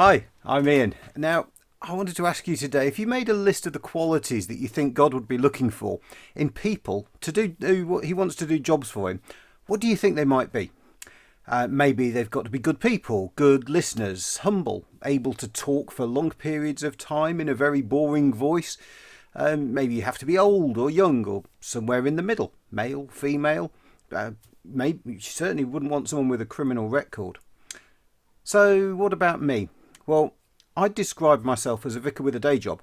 Hi, I'm Ian. Now, I wanted to ask you today, if you made a list of the qualities that you think God would be looking for in people to do what he wants to do jobs for him, what do you think they might be? Maybe they've got to be good people, good listeners, humble, able to talk for long periods of time in a very boring voice. Maybe you have to be old or young or somewhere in the middle, male, female. Maybe you certainly wouldn't want someone with a criminal record. So what about me? Well, I'd describe myself as a vicar with a day job.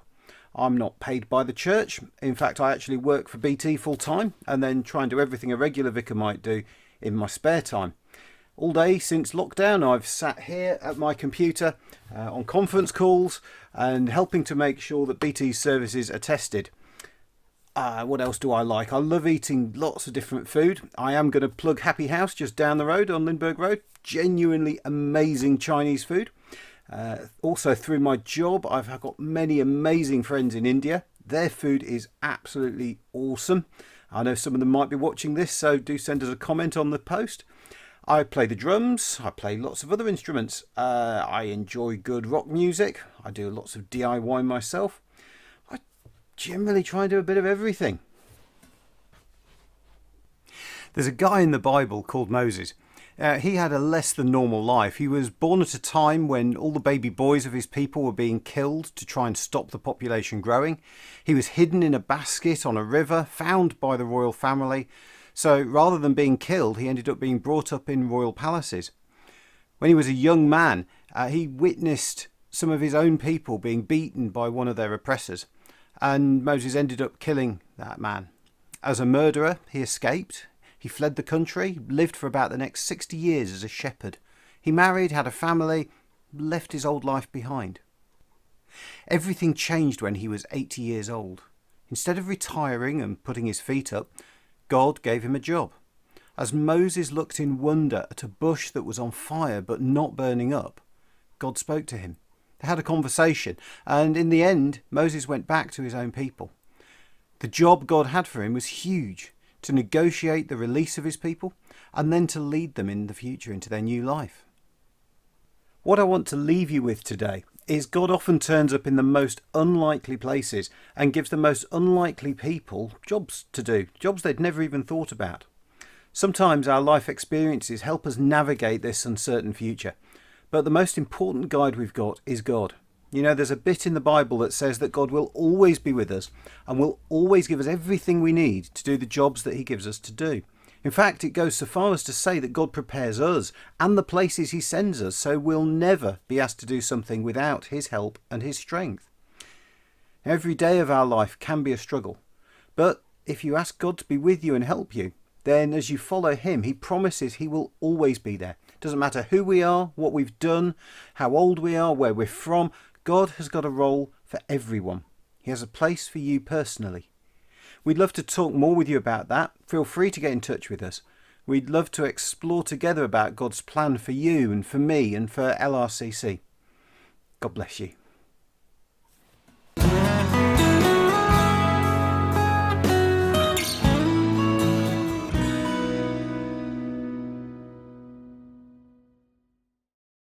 I'm not paid by the church. In fact, I actually work for BT full time and then try and do everything a regular vicar might do in my spare time. All day since lockdown, I've sat here at my computer on conference calls and helping to make sure that BT's services are tested. What else do I like? I love eating lots of different food. I am going to plug Happy House just down the road on Lindbergh Road. Genuinely amazing Chinese food. Also through my job, I've got many amazing friends in India. Their food is absolutely awesome. I know some of them might be watching this, so do send us a comment on the post. I play the drums. I play lots of other instruments. I enjoy good rock music. I do lots of DIY myself. I generally try and do a bit of everything. There's a guy in the Bible called Moses. He had a less than normal life. He was born at a time when all the baby boys of his people were being killed to try and stop the population growing. He was hidden in a basket on a river, found by the royal family. So rather than being killed, he ended up being brought up in royal palaces. When he was a young man, he witnessed some of his own people being beaten by one of their oppressors. And Moses ended up killing that man. As a murderer, he escaped. He fled the country, lived for about the next 60 years as a shepherd. He married, had a family, left his old life behind. Everything changed when he was 80 years old. Instead of retiring and putting his feet up, God gave him a job. As Moses looked in wonder at a bush that was on fire but not burning up, God spoke to him. They had a conversation, and in the end, Moses went back to his own people. The job God had for him was huge. To negotiate the release of his people and then to lead them in the future into their new life. What I want to leave you with today is God often turns up in the most unlikely places and gives the most unlikely people jobs to do, jobs they'd never even thought about. Sometimes our life experiences help us navigate this uncertain future, but the most important guide we've got is God. You know, there's a bit in the Bible that says that God will always be with us and will always give us everything we need to do the jobs that he gives us to do. In fact, it goes so far as to say that God prepares us and the places he sends us, so we'll never be asked to do something without his help and his strength. Every day of our life can be a struggle, but if you ask God to be with you and help you, then as you follow him, he promises he will always be there. Doesn't matter who we are, what we've done, how old we are, where we're from, God has got a role for everyone. He has a place for you personally. We'd love to talk more with you about that. Feel free to get in touch with us. We'd love to explore together about God's plan for you and for me and for LRCC. God bless you.